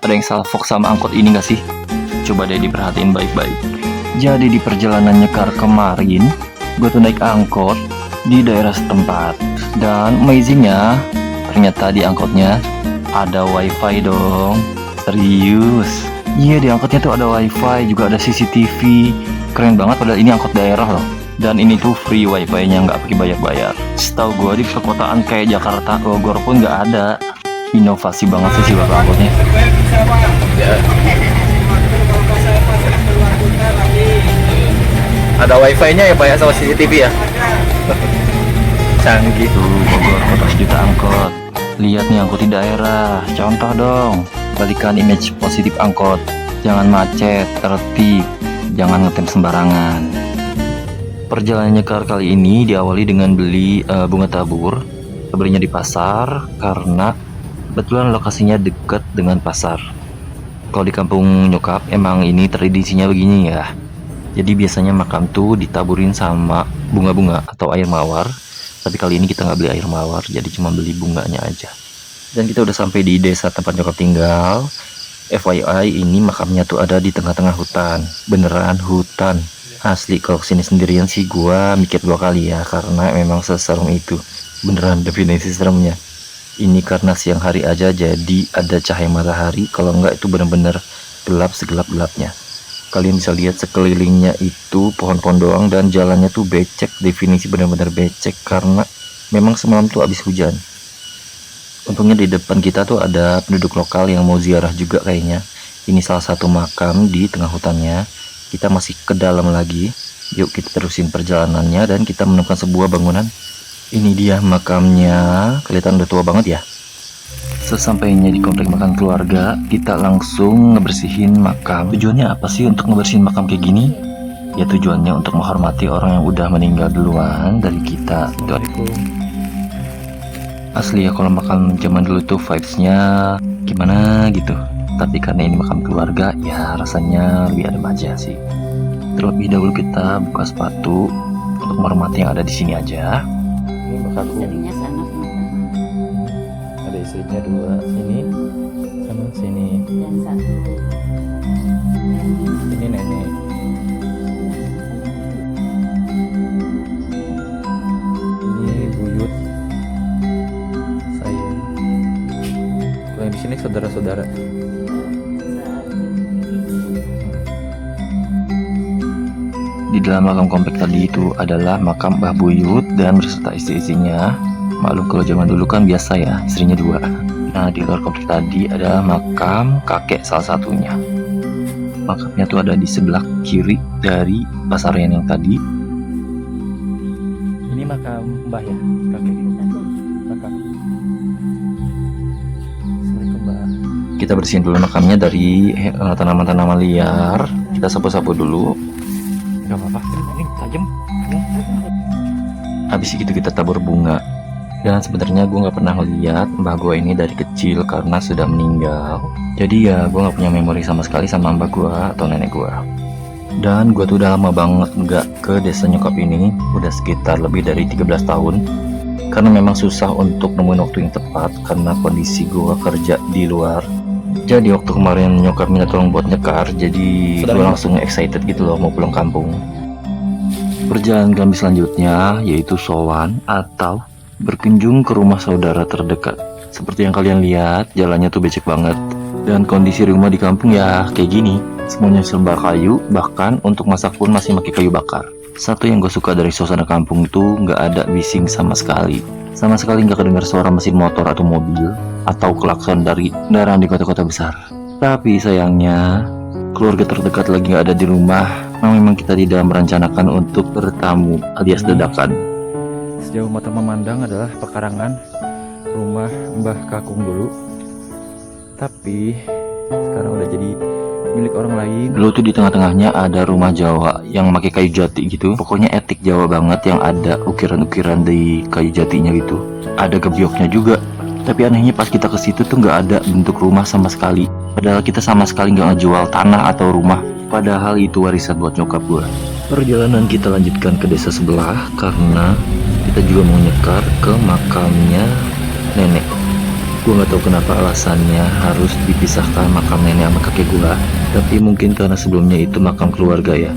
Ada yang salfok sama angkot ini gak sih? Coba deh diperhatiin baik-baik. Jadi di perjalanan nyekar kemarin, gue tuh naik angkot di daerah setempat. Dan amazingnya, ternyata di angkotnya ada wifi dong. Serius. Iya, di angkotnya tuh ada wifi, juga ada CCTV. Keren banget, padahal ini angkot daerah loh. Dan ini tuh free wifi-nya, nggak pakai bayar-bayar. Setahu gue di perkotaan kayak Jakarta, Bogor pun nggak ada. Inovasi banget sih bapak angkotnya. Ada wifi-nya ya Pak ya, sama CCTV ya? Canggih. Tuh Bogor, kota sejuta angkot. Lihat nih angkot di daerah. Contoh dong, balikan image positif angkot. Jangan macet, tertib, jangan ngetem sembarangan. Perjalanan nyekar kali ini diawali dengan beli bunga tabur. Belinya di pasar karena kebetulan lokasinya dekat dengan pasar. Kalau di kampung nyokap emang ini tradisinya begini ya. Jadi biasanya makam tuh ditaburin sama bunga-bunga atau air mawar. Tapi kali ini kita nggak beli air mawar, jadi cuma beli bunganya aja. Dan kita udah sampai di desa tempat nyokap tinggal. FYI, ini makamnya tuh ada di tengah-tengah hutan. Beneran hutan. Asli, kalau kesini sendirian sih gua mikir 2 kali ya, karena memang seserem itu. Beneran definisi seremnya. Ini karena siang hari aja, jadi ada cahaya matahari. Kalau enggak itu bener-bener gelap segelap-gelapnya. Kalian bisa lihat sekelilingnya itu pohon-pohon doang, dan jalannya tuh becek. Definisi bener-bener becek karena memang semalam tuh habis hujan. Untungnya di depan kita tuh ada penduduk lokal yang mau ziarah juga kayaknya. Ini salah satu makam di tengah hutannya. Kita masih ke dalam lagi. Yuk kita terusin perjalanannya dan kita menemukan sebuah bangunan. Ini dia makamnya. Kelihatan udah tua banget ya. Sesampainya di komplek makan keluarga, kita langsung ngebersihin makam. Tujuannya apa sih untuk ngebersihin makam kayak gini? Ya tujuannya untuk menghormati orang yang udah meninggal duluan dari kita. Asli ya, kalau makam zaman dulu tuh vibes-nya gimana gitu. Tapi karena ini makam keluarga, ya rasanya lebih adem aja sih. Terlebih dahulu kita buka sepatu untuk menghormati yang ada di sini aja. Ini bapakku. Istrinya sana Ada istrinya 2, sini sama sini. dan satu Ini nenek. Ini buyut saya. Kalau yang di sini saudara-saudara. Di dalam makam komplek tadi itu adalah makam Mbah Buyut dan beserta istri-istrinya. Maklum kalau zaman dulu kan biasa ya, istrinya 2. Nah di luar komplek tadi adalah makam kakek salah satunya. Makamnya tuh ada di sebelah kiri dari pasarian yang tadi. Ini makam Mbah ya, kakek. Makam. Assalamualaikum Mbah. Kita bersihin dulu makamnya dari tanaman-tanaman liar. Kita sapu-sapu dulu. Gak apa-apa, ini tajam. Habis itu kita tabur bunga. Dan sebenarnya gue nggak pernah lihat mbah gue ini dari kecil karena sudah meninggal. Jadi ya gue nggak punya memori sama sekali sama mbah gue atau nenek gue. Dan gue tuh udah lama banget nggak ke desa nyokap ini. Udah sekitar lebih dari 13 tahun. Karena memang susah untuk nemuin waktu yang tepat karena kondisi gue kerja di luar. Jadi waktu kemarin nyokap minta tolong buat nyekar, jadi gue langsung excited gitu loh mau pulang kampung. Perjalanan kami selanjutnya yaitu sowan atau berkunjung ke rumah saudara terdekat. Seperti yang kalian lihat, jalannya tuh becek banget. Dan kondisi rumah di kampung ya kayak gini. Semuanya serba kayu, bahkan untuk masak pun masih pakai kayu bakar. Satu yang gue suka dari suasana kampung itu nggak ada bising sama sekali. Sama sekali nggak kedengar suara mesin motor atau mobil atau klakson dari kendaraan di kota-kota besar. Tapi sayangnya keluarga terdekat lagi nggak ada di rumah. Memang kita tidak merencanakan untuk bertamu alias dadakan. Sejauh mata memandang adalah pekarangan rumah Mbah Kakung dulu. Tapi sekarang udah jadi milik orang lain. Dulu tuh di tengah-tengahnya ada rumah Jawa yang pakai kayu jati gitu. Pokoknya etik Jawa banget yang ada ukiran-ukiran di kayu jatinya gitu. Ada gebyoknya juga. Tapi anehnya pas kita ke situ tuh nggak ada bentuk rumah sama sekali. Padahal kita sama sekali nggak ngejual tanah atau rumah. Padahal itu warisan buat nyokap gue. Perjalanan kita lanjutkan ke desa sebelah karena kita juga mau nyekar ke makamnya nenek. Gue nggak tahu kenapa alasannya harus dipisahkan makam nenek sama kakek gue, tapi mungkin karena sebelumnya itu makam keluarga ya.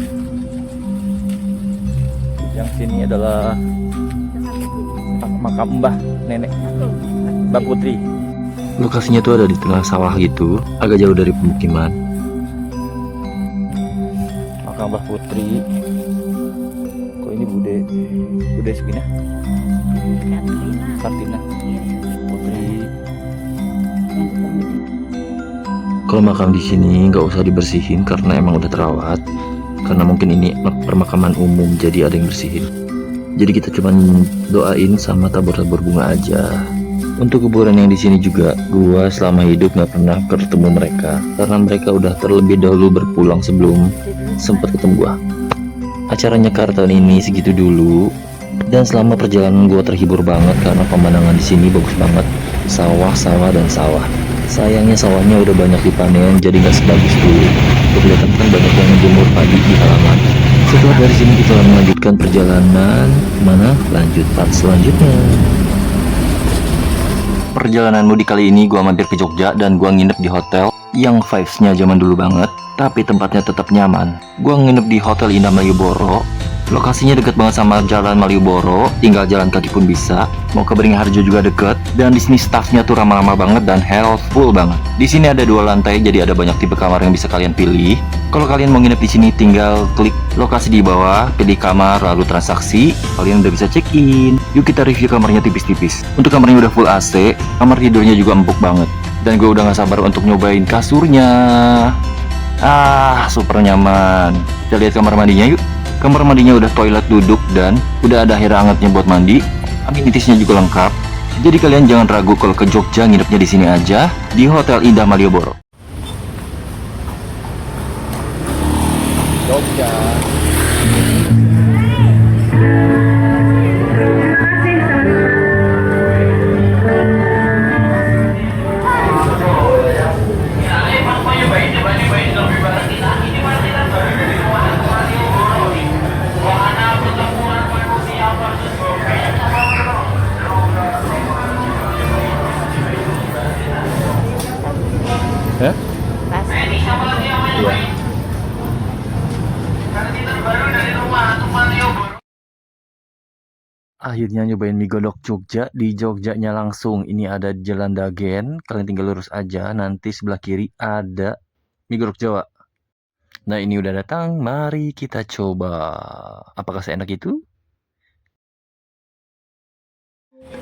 Yang sini adalah makam mbah nenek Mbak Putri. Lokasinya tuh ada di tengah sawah gitu, agak jauh dari pemukiman. Makam Mbah Putri. Kok ini Bude Spina? Kartina Putri. Kalau makam di sini nggak usah dibersihin karena emang udah terawat. Karena mungkin ini permakaman umum jadi ada yang bersihin. Jadi kita cuma doain sama tabur-tabur bunga aja. Untuk kuburan yang di sini juga, gua selama hidup nggak pernah ketemu mereka karena mereka udah terlebih dahulu berpulang sebelum sempat ketemu gua. Acara nyekar tahun ini segitu dulu. Dan selama perjalanan gua terhibur banget karena pemandangan di sini bagus banget. Sawah, sawah, dan sawah. Sayangnya sawahnya udah banyak dipanen jadi nggak sebagus dulu. Kelihatan kan banyak yang menjemur padi di halaman. Setelah dari sini kita melanjutkan perjalanan. Mana? Lanjut part selanjutnya. Perjalanan mudik kali ini gua mampir ke Jogja dan gua nginep di hotel yang vibes-nya zaman dulu banget, tapi tempatnya tetap nyaman. Gua nginep di Hotel Indah Malioboro. Lokasinya dekat banget sama Jalan Malioboro, tinggal jalan kaki pun bisa. Mau ke Beringharjo juga deket. Dan di sini staffnya tuh ramah-ramah banget dan helpful banget. Di sini ada 2 lantai, jadi ada banyak tipe kamar yang bisa kalian pilih. Kalau kalian mau nginep di sini, tinggal klik lokasi di bawah, pilih kamar, lalu transaksi. Kalian udah bisa check-in. Yuk kita review kamarnya tipis-tipis. Untuk kamarnya udah full AC, kamar tidurnya juga empuk banget. Dan gue udah gak sabar untuk nyobain kasurnya. Super nyaman. Kita lihat kamar mandinya yuk. Kamar mandinya udah toilet duduk dan udah ada air hangatnya buat mandi. Amenitisnya juga lengkap. Jadi kalian jangan ragu kalau ke Jogja nginepnya di sini aja di Hotel Indah Malioboro. Jogja. Ya? Iya. Akhirnya nyobain mie godok Jogja di Jogjanya langsung. Ini ada di Jalan Dagen. Kalian tinggal lurus aja. Nanti sebelah kiri ada mie godok Jawa. Nah ini udah datang. Mari kita coba. Apakah seenak itu?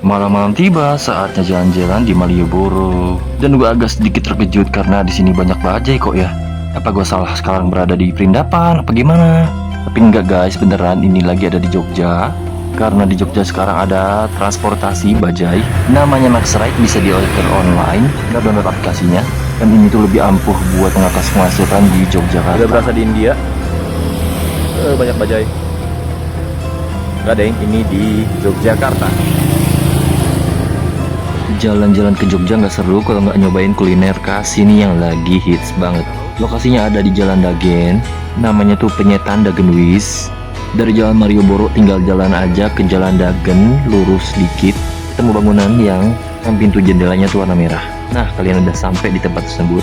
Malam-malam tiba, saatnya jalan-jalan di Malioboro. Dan gue agak sedikit terkejut karena di sini banyak bajai kok ya. Apa gue salah sekarang berada di Perindapan? Apa gimana? Tapi enggak guys, beneran ini lagi ada di Jogja. Karena di Jogja sekarang ada transportasi bajai. Namanya Maxride, bisa di-order online. Kita download aplikasinya. Dan ini tuh lebih ampuh buat mengatas penghasilan di Yogyakarta. Udah berasa di India. Banyak bajai. Gak ada yang ini di Yogyakarta. Jalan-jalan ke Jogja nggak seru kalau nggak nyobain kuliner khas sini yang lagi hits banget. Lokasinya ada di Jalan Dagen, namanya tuh Penyetan Dagen Wis. Dari Jalan Malioboro tinggal jalan aja ke Jalan Dagen, lurus dikit, ketemu bangunan yang pintu jendelanya tuh warna merah. Nah, kalian udah sampai di tempat tersebut.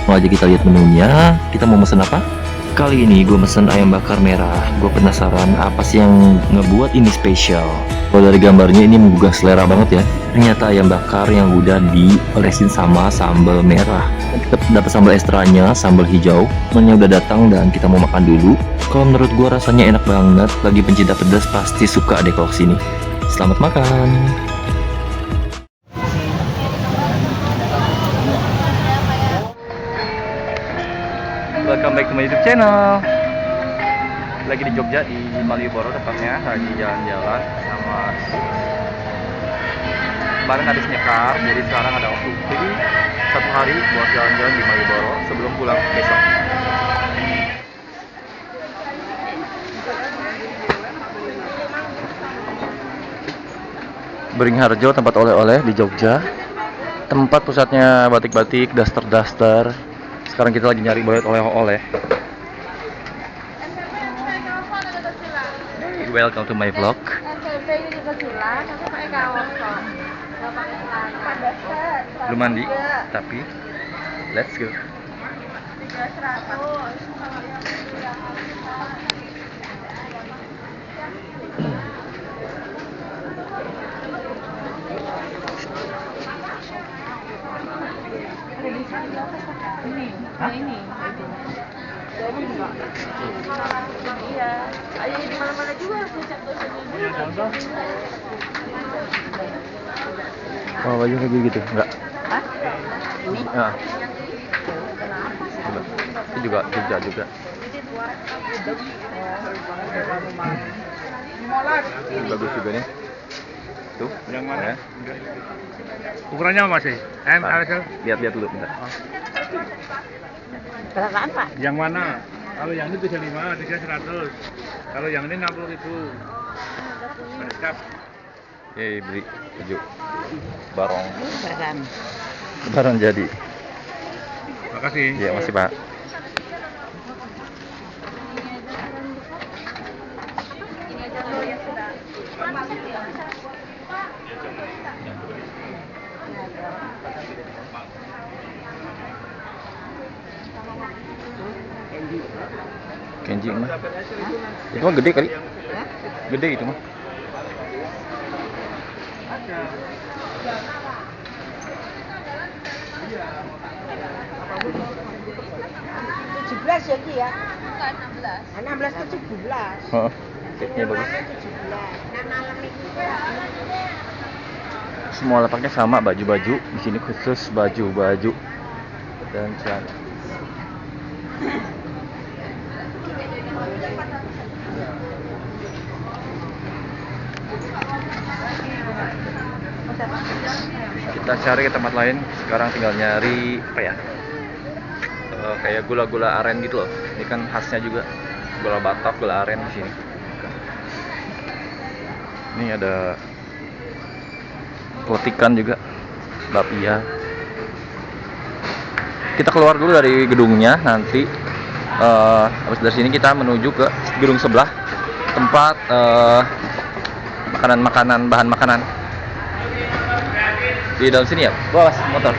Mau aja kita lihat menunya. Kita mau mesen apa? Kali ini gue mesen ayam bakar merah. Gue penasaran apa sih yang ngebuat ini spesial. Kalau dari gambarnya ini menggugah selera banget ya. Ternyata ayam bakar yang udah diolesin sama sambal merah. Dan kita dapat sambal extranya, sambal hijau. Menunya udah datang dan kita mau makan dulu. Kalau menurut gue rasanya enak banget. Bagi pencinta pedas pasti suka deh kalau kesini. Selamat makan. Welcome back to my YouTube channel. Lagi di Jogja, di Malioboro tepatnya. Lagi jalan-jalan sama kemarin habis nyekar, jadi sekarang ada waktu free 1 hari buat jalan-jalan di Malioboro sebelum pulang besok. Beringharjo, tempat oleh-oleh di Jogja. Tempat pusatnya batik-batik, daster-daster. Sekarang kita lagi nyari oleh-oleh. Welcome to my vlog. SMP ini juga jelas, aku pakai kaos kok. Gak pakai celana. belum mandi, tapi let's go. Ini. Iya. Ayo di mana-mana juga sejak dosen. Oh, baju kayak gitu, enggak? Hah? Ini? Nah. Coba. Ini juga juga. Ini bagus juga nih. Tuh, Yang mana? ya. Ukurannya apa masih? M, Nah, LSL? lihat dulu bentar. Berapaan, Pak? Yang mana? Kalau yang ini 75, 100. Kalau yang ini 60.000. Berkap. Beli baju barong. Barang. Lebaran jadi. Makasih. Iya, masih Pak. Kenji mah. Itu mah gede kali. Gede itu mah. Ya, Ki ya? Bukan 16. 16 ke 17. Heeh. Setnya bagus. 17. Nah, malam itu Semua lapaknya sama, baju-baju. Di sini khusus baju-baju dan celana. Kita cari ke tempat lain. Sekarang tinggal nyari apa ya? Kayak gula-gula aren gitu loh. Ini kan khasnya juga gula Batak, gula aren di sini. Ini ada potikan juga, bapia. Kita keluar dulu dari gedungnya, nanti habis dari sini kita menuju ke gedung sebelah, tempat makanan-makanan, bahan makanan. Di dalam sini ya, bawa motor.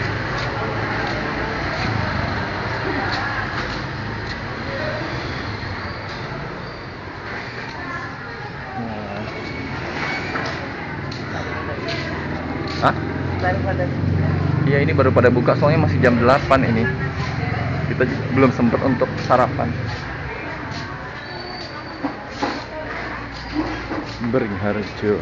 Hah? baru pada Iya, ini baru pada buka, soalnya masih jam 8 ini. Kita belum sempat untuk sarapan. Beringharjo.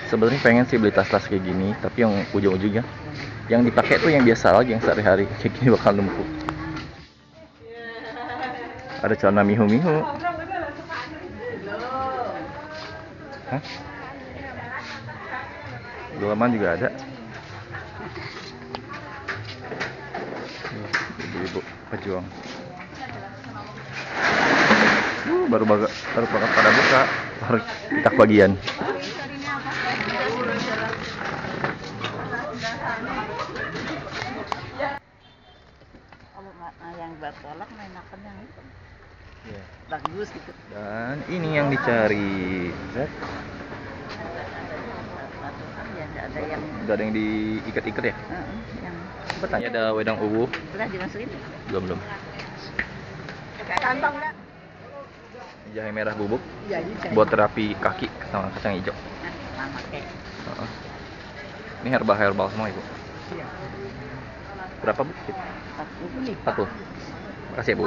Sebenarnya pengen sih beli tas-tas kayak gini, tapi yang ujung-ujungnya yang dipakai tuh yang biasa lagi, yang sehari-hari. Kayak gini bakal numpuk. Ada celana mihu-mihu. Hah? Dolaman juga ada. Ibu-ibu pejuang. Baru banget pada buka. Baru kita bagian. kalau yang bertolak enakan yang itu. Iya. Bagus gitu. Dan ini yang dicari. Zat. Ya enggak ada yang Gak ada yang diikat-ikat ya? yang Ini ada wedang uwu. udah dimasukin. Belum. Kantong enggak? Jahe merah bubuk Iya, iya. buat terapi kaki sama kacang hijau. Sama kayak. Heeh. Ini herbal semua ibu. Iya. Berapa bu? 40 nih. 40. Makasih ya bu.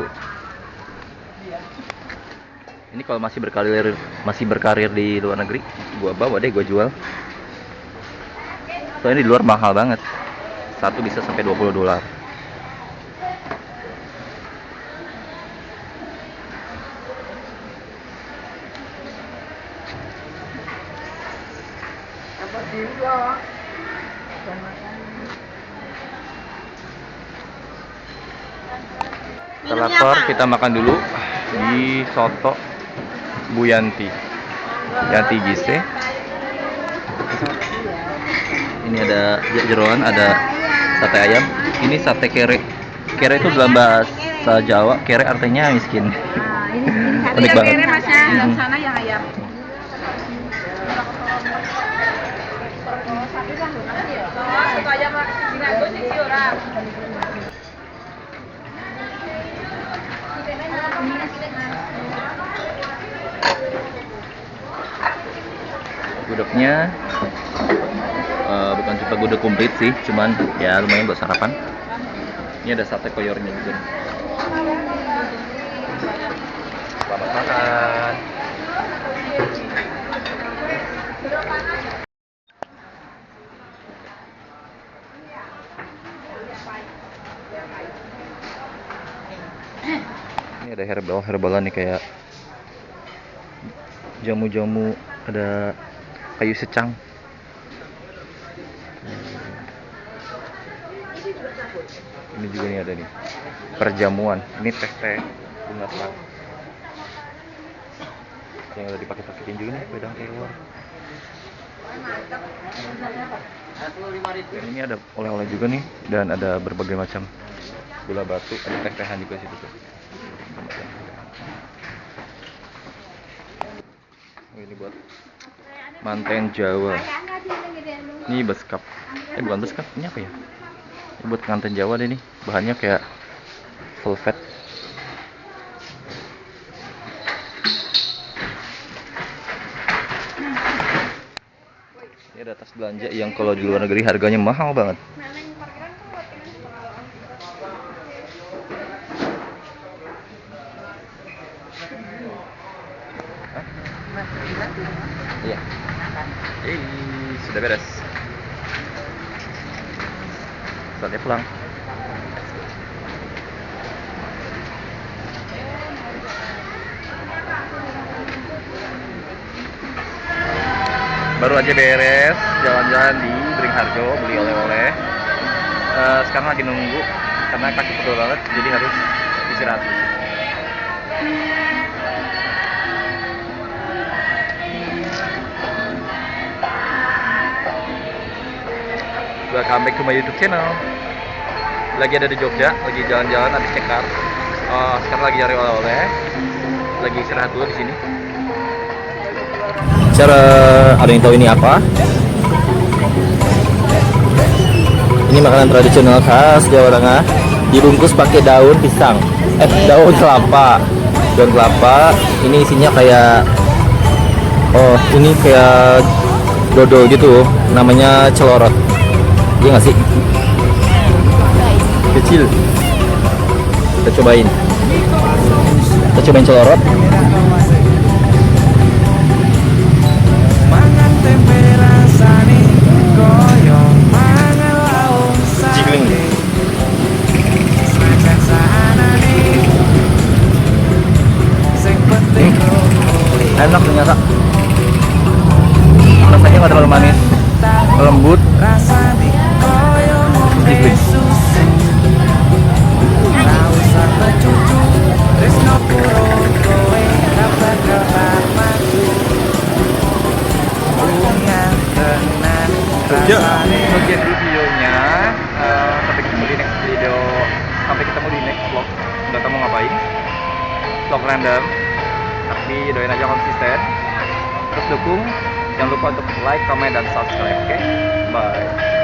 Ini kalau masih berkarir di luar negeri, gua bawa deh, gua jual. Soalnya di luar mahal banget. Satu bisa sampai $20. Apa dulu? Kita lapar, kita makan dulu di soto Bu Yanti. Yanti Gise. Ini ada jeroan, ada sate ayam. Ini sate kere. Kere itu dalam bahasa Jawa, kere artinya miskin. Ini Unik banget. Masnya, yang Mm-mm. sana yang ayam. Satu aja mah sini aku sih orang. Gudegnya bukan cuma gudeg komplit sih, cuman ya lumayan buat sarapan. Ini ada sate koyornya juga. Selamat makan. Ini ada herbalan nih kayak jamu-jamu, ada kayu secang. Ini juga nih ada nih perjamuan. Ini teh bunga telang yang udah dipakai-pakein juga nih, wedang telur. Dan ini ada oleh-oleh juga nih, dan ada berbagai macam gula batu, ada teh-tehan juga situ tuh. Oh, ini buat manten Jawa. Ini beskap. Bukan beskap, ini apa ya? Ini buat pengantin Jawa deh nih. Bahannya kayak velvet. Ini ada tas belanja yang kalau di luar negeri harganya mahal banget. Iya. Sudah beres. Saatnya pulang. Baru aja beres jalan-jalan di Beringharjo, beli oleh-oleh. Sekarang lagi nunggu karena kaki pegel banget, jadi harus istirahat. Welcome back to my YouTube channel. Lagi ada di Jogja, lagi jalan-jalan habis cekar. Sekarang lagi cari oleh-oleh, lagi istirahat dulu di sini. Cara ada yang tahu ini apa? Ini makanan tradisional khas Jawa Tengah, dibungkus pakai daun pisang, daun kelapa. Daun kelapa. Ini isinya kayak, ini kayak dodol gitu, namanya celorot. Iya nggak sih? Kecil. Kita cobain celorot. Jigling. Enak ternyata. Rasanya nggak terlalu manis, lembut. Jigling. Ya, bagian dulu videonya. Sampai ketemu di next video. Sampai ketemu di next vlog. Nggak tahu mau ngapain. Vlog random. Tapi doain aja konsisten. Terus dukung. Jangan lupa untuk like, comment, dan subscribe. Oke? Bye.